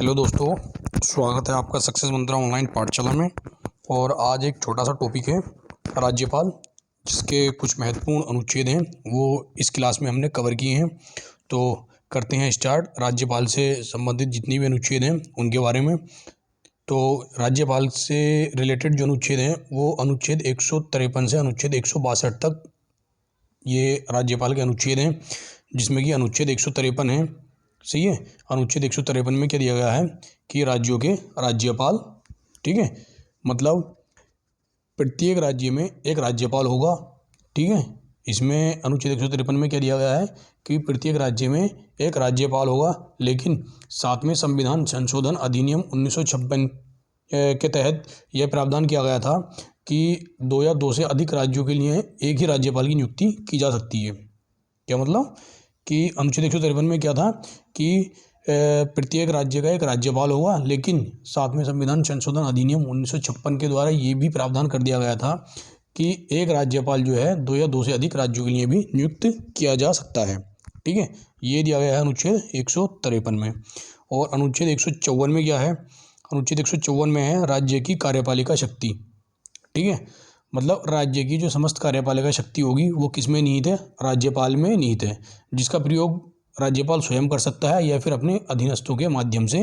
Hello दोस्तों, स्वागत है आपका सक्सेस मंत्रा ऑनलाइन पाठशाला में। और आज एक छोटा सा टॉपिक है राज्यपाल, जिसके कुछ महत्वपूर्ण अनुच्छेद हैं वो इस क्लास में हमने कवर किए हैं। तो करते हैं स्टार्ट राज्यपाल से संबंधित जितनी भी अनुच्छेद हैं उनके बारे में। तो राज्यपाल से रिलेटेड जो अनुच्छेद हैं वो अनुच्छेद 153 से अनुच्छेद 162 तक ये राज्यपाल के अनुच्छेद हैं, जिसमें कि अनुच्छेद 153 है। सही है। अनुच्छेद 153 में क्या दिया गया है कि राज्यों के राज्यपाल, ठीक है, मतलब प्रत्येक राज्य में एक राज्यपाल होगा। ठीक है। इसमें अनुच्छेद 153 में क्या दिया गया है कि प्रत्येक राज्य में एक राज्यपाल होगा, लेकिन साथ में संविधान संशोधन अधिनियम 1956 के तहत यह प्रावधान किया गया था कि 2 या 2 से अधिक राज्यों के लिए एक ही राज्यपाल की नियुक्ति की जा सकती है। क्या मतलब कि अनुच्छेद 153 में क्या था कि प्रत्येक राज्य का एक राज्यपाल होगा, लेकिन साथ में संविधान संशोधन अधिनियम 1956 के द्वारा ये भी प्रावधान कर दिया गया था कि एक राज्यपाल जो है 2 या 2 से अधिक राज्यों के लिए भी नियुक्त किया जा सकता है। ठीक है, ये दिया गया है अनुच्छेद 153 में। और अनुच्छेद 154 में क्या है? अनुच्छेद 154 में है राज्य की कार्यपालिका शक्ति। ठीक है, मतलब राज्य की जो समस्त कार्यपालिका शक्ति होगी वो किस में निहित है? राज्यपाल में निहित है, जिसका प्रयोग राज्यपाल स्वयं कर सकता है या फिर अपने अधीनस्थों के माध्यम से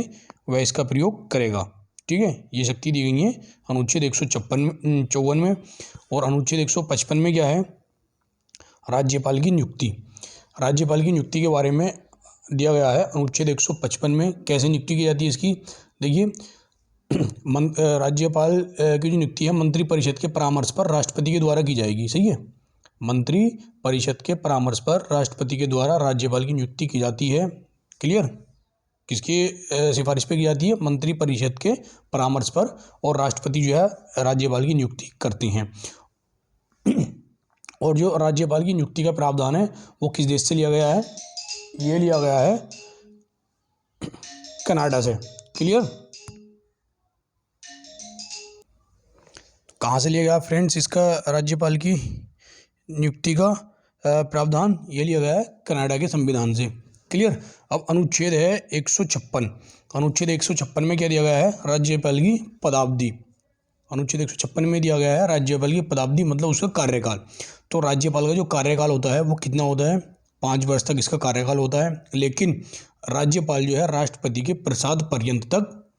वह इसका प्रयोग करेगा। ठीक है, ये शक्ति दी गई है अनुच्छेद 154 में। और अनुच्छेद 155 में क्या है? राज्यपाल की नियुक्ति। राज्यपाल की नियुक्ति के बारे में दिया गया है अनुच्छेद 155 में। कैसे नियुक्ति की जाती है इसकी? देखिए, राज्यपाल की जो नियुक्ति है मंत्री परिषद के परामर्श पर राष्ट्रपति के द्वारा की जाएगी। सही है, मंत्री परिषद के परामर्श पर राष्ट्रपति के द्वारा राज्यपाल की नियुक्ति की जाती है। क्लियर? किसकी सिफारिश पे की जाती है? मंत्री परिषद के परामर्श पर, और राष्ट्रपति जो है राज्यपाल की नियुक्ति करते हैं। और जो राज्यपाल की नियुक्ति का प्रावधान है वो किस देश से लिया गया है? ये लिया गया है कनाडा से। क्लियर? कहाँ से लिया गया फ्रेंड्स इसका राज्यपाल की नियुक्ति का प्रावधान? ये लिया गया है कनाडा के संविधान से। क्लियर? अब अनुच्छेद है 156। अनुच्छेद 156 में क्या दिया गया है? राज्यपाल की पदावधि। अनुच्छेद 156 में दिया गया है राज्यपाल की पदावधि, मतलब उसका कार्यकाल। तो राज्यपाल का जो कार्यकाल होता है वो कितना होता है? 5 वर्ष तक इसका कार्यकाल होता है। लेकिन राज्यपाल जो है राष्ट्रपति के प्रसाद पर्यंत तक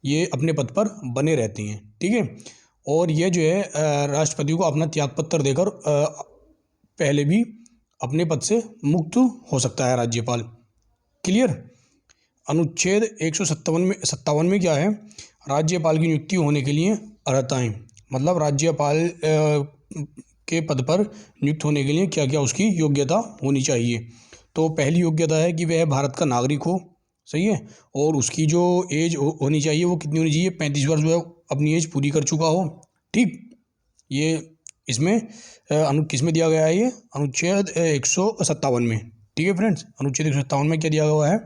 ये अपने पद पर बने रहते हैं। ठीक है, और ये जो है राष्ट्रपति को अपना त्यागपत्र देकर पहले भी अपने पद से मुक्त हो सकता है राज्यपाल। क्लियर? अनुच्छेद 157 में क्या है? राज्यपाल की नियुक्ति होने के लिए अर्हताएं, मतलब राज्यपाल के पद पर नियुक्त होने के लिए क्या क्या उसकी योग्यता होनी चाहिए। तो पहली योग्यता है कि वह भारत का नागरिक हो। सही है, और उसकी जो एज होनी चाहिए वो कितनी होनी चाहिए? 35 वर्ष जो है अपनी एज पूरी कर चुका हो। ठीक, ये इसमें किस में दिया गया है? ये अनुच्छेद 157 में। ठीक है फ्रेंड्स, अनुच्छेद 157 में क्या दिया हुआ है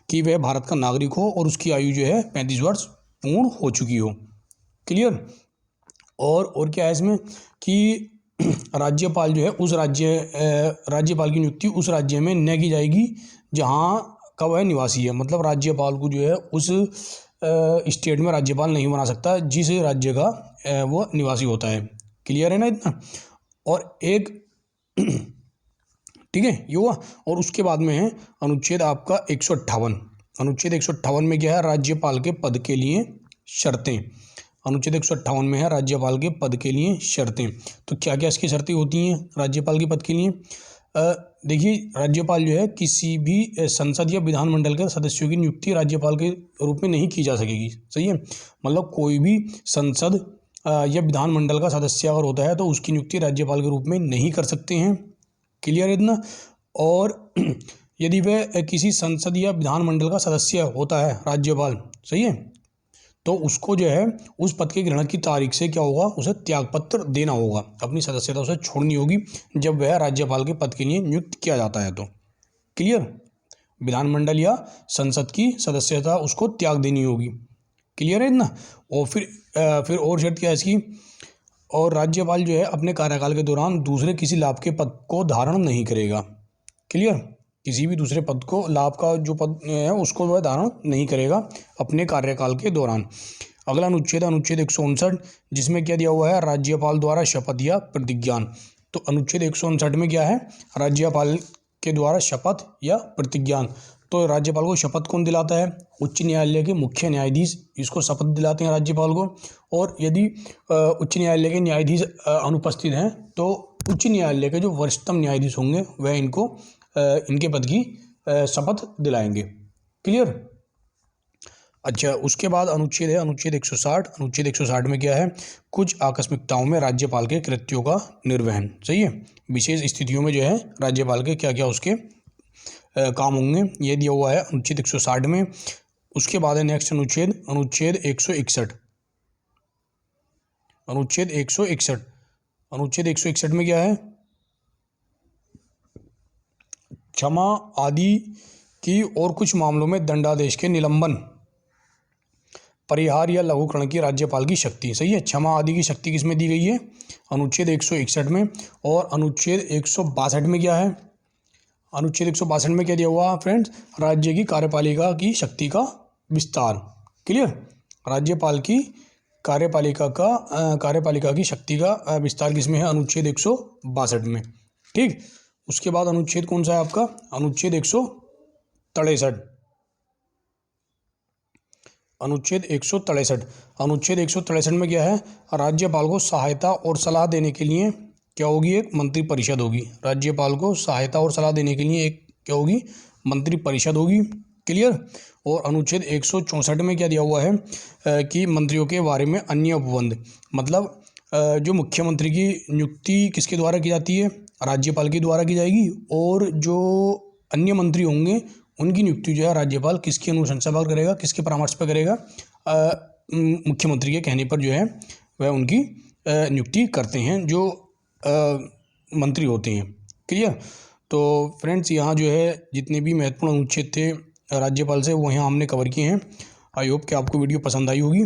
कि वह भारत का नागरिक हो और उसकी आयु जो है 35 वर्ष पूर्ण हो चुकी हो। क्लियर? और क्या है इसमें कि राज्यपाल जो है उस राज्यपाल की नियुक्ति उस राज्य में न की जाएगी जहाँ का वह निवासी है। मतलब राज्यपाल को जो है उस स्टेट में राज्यपाल नहीं बना सकता जिस राज्य का वो निवासी होता है। क्लियर है ना इतना? और एक ठीक है ये हुआ। और उसके बाद में है अनुच्छेद आपका 158। अनुच्छेद 158 में क्या है? राज्यपाल के पद के लिए शर्तें। अनुच्छेद 158 में है राज्यपाल के पद के लिए शर्तें। तो क्या क्या इसकी शर्तें होती हैं राज्यपाल के पद के लिए? देखिए, राज्यपाल जो है किसी भी संसद या विधानमंडल के सदस्यों की नियुक्ति राज्यपाल के रूप में नहीं की जा सकेगी। सही है, मतलब कोई भी संसद या विधानमंडल का सदस्य अगर होता है तो उसकी नियुक्ति राज्यपाल के रूप में नहीं कर सकते हैं। क्लियर है इतना? और यदि वह किसी संसद या विधानमंडल का सदस्य होता है राज्यपाल, सही है, तो उसको जो है उस पद के ग्रहण की तारीख से क्या होगा? उसे त्यागपत्र देना होगा, अपनी सदस्यता उसे छोड़नी होगी जब वह राज्यपाल के पद के लिए नियुक्त किया जाता है तो। क्लियर? विधानमंडल या संसद की सदस्यता उसको त्याग देनी होगी। क्लियर है इतना? और फिर और शर्त क्या है इसकी? और राज्यपाल जो है अपने कार्यकाल के दौरान दूसरे किसी लाभ के पद को धारण नहीं करेगा। क्लियर? किसी भी दूसरे पद को, लाभ का जो पद है उसको वह धारण नहीं करेगा अपने कार्यकाल के दौरान। अगला अनुच्छेद, अनुच्छेद 159, जिसमें क्या दिया हुआ है, राज्यपाल द्वारा शपथ या प्रतिज्ञान। तो अनुच्छेद 159 में क्या है, राज्यपाल के द्वारा शपथ या प्रतिज्ञान। तो राज्यपाल को शपथ कौन दिलाता है, उच्च न्यायालय के मुख्य न्यायाधीश इसको शपथ दिलाते हैं राज्यपाल को। और यदि उच्च न्यायालय के न्यायाधीश अनुपस्थित हैं तो उच्च न्यायालय के जो वरिष्ठतम न्यायाधीश होंगे वह इनको इनके पद की शपथ दिलाएंगे। क्लियर। अच्छा, उसके बाद अनुच्छेद है अनुच्छेद 160। अनुच्छेद 160 में क्या है, कुछ आकस्मिकताओं में राज्यपाल के कृत्यों का निर्वहन। सही है, विशेष स्थितियों में जो है राज्यपाल के क्या क्या उसके काम होंगे, ये दिया हुआ है अनुच्छेद 160 में। उसके बाद है नेक्स्ट अनुच्छेद, अनुच्छेद 161। अनुच्छेद 161, अनुच्छेद 161 में क्या है, क्षमा आदि की और कुछ मामलों में दंडादेश के निलंबन, परिहार या लघुकरण की राज्यपाल की शक्ति। सही है, क्षमा आदि की शक्ति किसमें दी गई है, अनुच्छेद 161 में। और अनुच्छेद 162 में क्या है, अनुच्छेद 162 में क्या दिया हुआ फ्रेंड्स, राज्य की कार्यपालिका की शक्ति का विस्तार। क्लियर, राज्यपाल की कार्यपालिका की शक्ति का विस्तार किसमें है, अनुच्छेद 162 में। ठीक, उसके बाद अनुच्छेद कौन सा है आपका, अनुच्छेद 163। अनुच्छेद 163, अनुच्छेद 163 में क्या है, राज्यपाल को सहायता और सलाह देने के लिए क्या होगी, एक मंत्रिपरिषद होगी। राज्यपाल को सहायता और सलाह देने के लिए एक क्या होगी, मंत्रिपरिषद होगी। क्लियर। और अनुच्छेद 164 में क्या दिया हुआ है कि मंत्रियों के बारे में अन्य उपबंध, मतलब जो मुख्यमंत्री की नियुक्ति किसके द्वारा की जाती है, राज्यपाल के द्वारा की जाएगी। और जो अन्य मंत्री होंगे उनकी नियुक्ति जो है राज्यपाल किसकी अनुशंसा पर करेगा, किसके परामर्श पर करेगा, मुख्यमंत्री के कहने पर जो है वह उनकी नियुक्ति करते हैं जो मंत्री होते हैं। क्लियर। तो फ्रेंड्स यहाँ जो है जितने भी महत्वपूर्ण अनुच्छेद थे राज्यपाल से वो यहाँ हमने कवर किए हैं। आई होप कि आपको वीडियो पसंद आई होगी,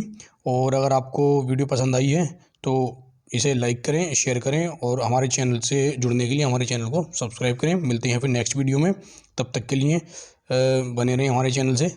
और अगर आपको वीडियो पसंद आई है तो इसे लाइक करें, शेयर करें, और हमारे चैनल से जुड़ने के लिए हमारे चैनल को सब्सक्राइब करें। मिलते हैं फिर नेक्स्ट वीडियो में, तब तक के लिए बने रहें हमारे चैनल से।